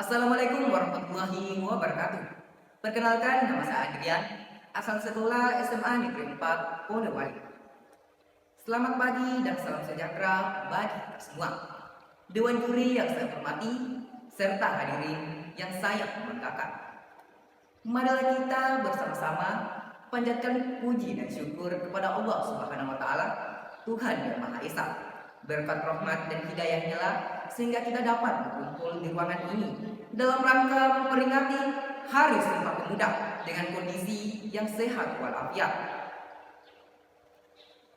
Assalamualaikum warahmatullahi wabarakatuh. Perkenalkan, nama saya Adrian, asal sekolah SMA Negeri 4 Polewali. Selamat pagi dan salam sejahtera bagi kita semua. Dewan juri yang saya hormati, serta hadirin yang saya banggakan. Marilah kita bersama-sama panjatkan puji dan syukur kepada Allah Subhanahu wa taala, Tuhan yang Maha Esa. Berkat rahmat dan hidayahnya lah sehingga kita dapat berkumpul di ruangan ini dalam rangka memperingati Hari Sumpah Pemuda dengan kondisi yang sehat walafiat.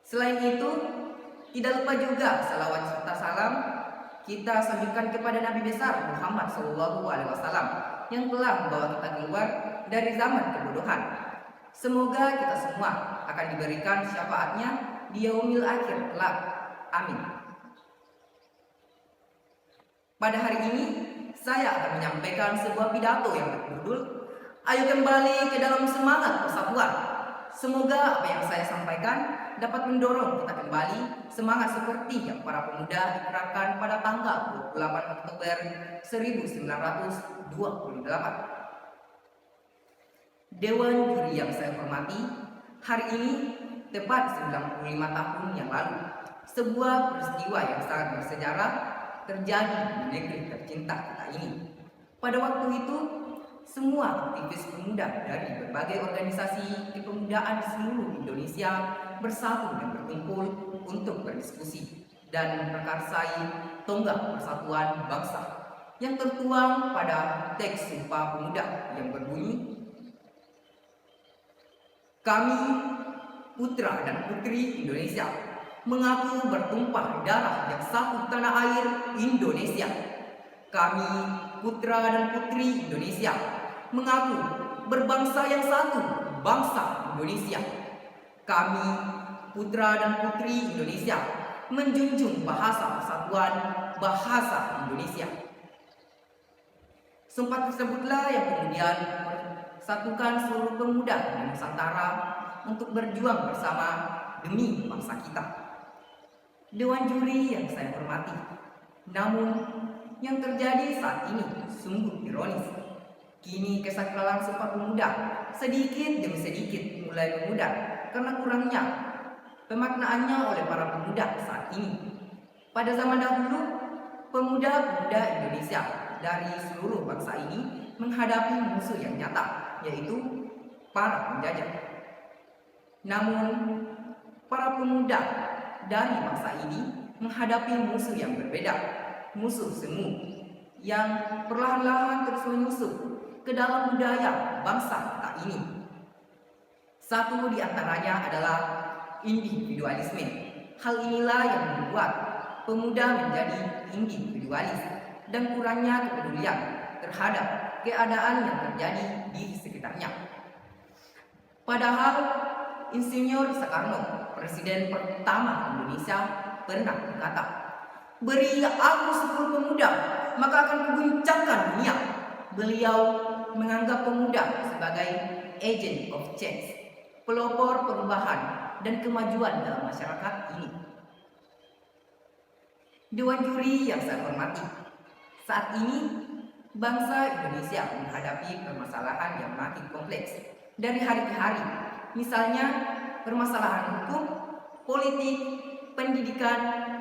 Selain itu, tidak lupa juga salawat serta salam kita sanjungkan kepada Nabi besar Muhammad SAW yang telah membawa kita keluar dari zaman kebodohan. Semoga kita semua akan diberikan syafaatnya di yaumil akhir kelak. Amin. Pada hari ini, saya akan menyampaikan sebuah pidato yang berjudul "Ayo kembali ke dalam semangat persatuan". Semoga apa yang saya sampaikan dapat mendorong kita kembali semangat seperti yang para pemuda dikerahkan pada tanggal 28 Oktober 1928. Dewan juri yang saya hormati, hari ini tepat 95 tahun yang lalu, sebuah peristiwa yang sangat bersejarah terjadi di negeri tercinta kita ini. Pada waktu itu, semua aktivis pemuda dari berbagai organisasi kepemudaan di seluruh Indonesia bersatu dan berkumpul untuk berdiskusi dan memperkarsai tonggak persatuan bangsa yang tertuang pada teks Sumpah Pemuda yang berbunyi, "Kami, putra dan putri Indonesia, mengaku bertumpah darah yang satu tanah air Indonesia. Kami, putra dan putri Indonesia, mengaku berbangsa yang satu, bangsa Indonesia. Kami, putra dan putri Indonesia, menjunjung bahasa persatuan, bahasa Indonesia." Sumpah tersebutlah yang kemudian satukan seluruh pemuda di Nusantara untuk berjuang bersama demi bangsa kita. Dewan juri yang saya hormati, namun yang terjadi saat ini sungguh ironis. Kini kesakralan Sumpah Pemuda sedikit demi sedikit mulai memudar karena kurangnya pemaknaannya oleh para pemuda saat ini. Pada zaman dahulu, pemuda-pemuda Indonesia dari seluruh bangsa ini menghadapi musuh yang nyata, yaitu para penjajah. Namun, para pemuda dari bangsa ini menghadapi musuh yang berbeda, musuh semu yang perlahan-lahan terus menyusup ke dalam budaya bangsa kita ini. Satu di antaranya adalah individualisme. Hal inilah yang membuat pemuda menjadi individualis dan kurangnya kepedulian terhadap keadaan yang terjadi di sekitarnya. Padahal Insinyur Soekarno, Presiden pertama Indonesia, pernah berkata, "Beri aku 10 pemuda, maka akan kuguncangkan dunia." Beliau menganggap pemuda sebagai agent of change, pelopor perubahan dan kemajuan dalam masyarakat ini. Dewan juri yang saya hormati, saat ini bangsa Indonesia menghadapi permasalahan yang makin kompleks dari hari ke hari. Misalnya permasalahan hukum, politik, pendidikan,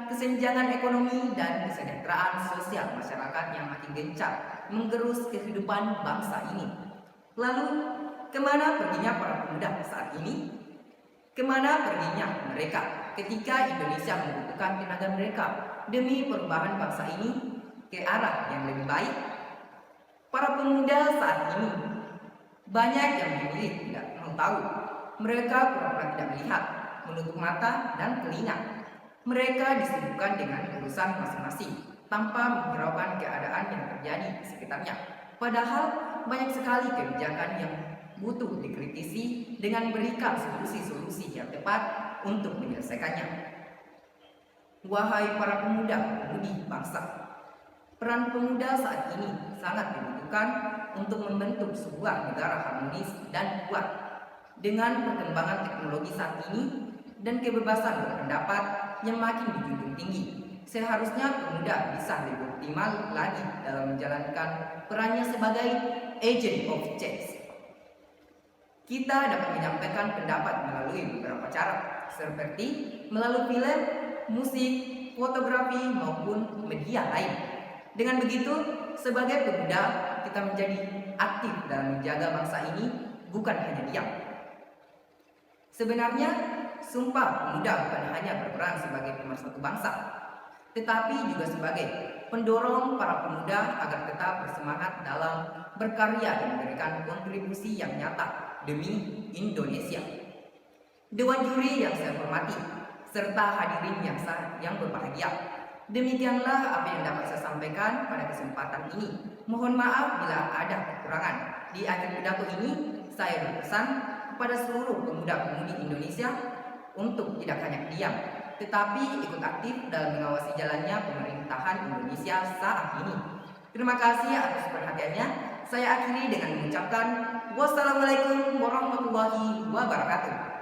kesenjangan ekonomi, dan kesejahteraan sosial masyarakat yang makin gencar menggerus kehidupan bangsa ini. Lalu, kemana perginya para pemuda saat ini? Kemana perginya mereka ketika Indonesia membutuhkan tenaga mereka demi perubahan bangsa ini ke arah yang lebih baik? Para pemuda saat ini banyak yang memilih tidak mau tahu. Mereka pura-pura tidak melihat, menutup mata dan telinga. Mereka disibukkan dengan urusan masing-masing tanpa menghiraukan keadaan yang terjadi di sekitarnya. Padahal banyak sekali kebijakan yang butuh dikritisi dengan berikan solusi-solusi yang tepat untuk menyelesaikannya. Wahai para pemuda-pemudi bangsa, peran pemuda saat ini sangat dibutuhkan untuk membentuk sebuah negara harmonis dan kuat. Dengan perkembangan teknologi saat ini dan kebebasan berpendapat yang makin dijunjung tinggi, Seharusnya pemuda bisa lebih optimal lagi dalam menjalankan perannya sebagai agent of change. Kita dapat menyampaikan pendapat melalui beberapa cara, seperti melalui film, musik, fotografi, maupun media lain. Dengan begitu, sebagai pemuda, kita menjadi aktif dalam menjaga bangsa ini, bukan hanya diam. Sebenarnya, Sumpah Pemuda bukan hanya berperan sebagai pemersatu bangsa, tetapi juga sebagai pendorong para pemuda agar tetap bersemangat dalam berkarya dan memberikan kontribusi yang nyata demi Indonesia. Dewan juri yang saya hormati, serta hadirin yang berbahagia, demikianlah apa yang dapat saya sampaikan pada kesempatan ini. Mohon maaf bila ada kekurangan. Di akhir pidato ini, saya berpesan kepada seluruh pemuda-pemudi Indonesia untuk tidak hanya diam, tetapi ikut aktif dalam mengawasi jalannya pemerintahan Indonesia saat ini. Terima kasih atas perhatiannya. Saya akhiri dengan mengucapkan wassalamualaikum warahmatullahi wabarakatuh.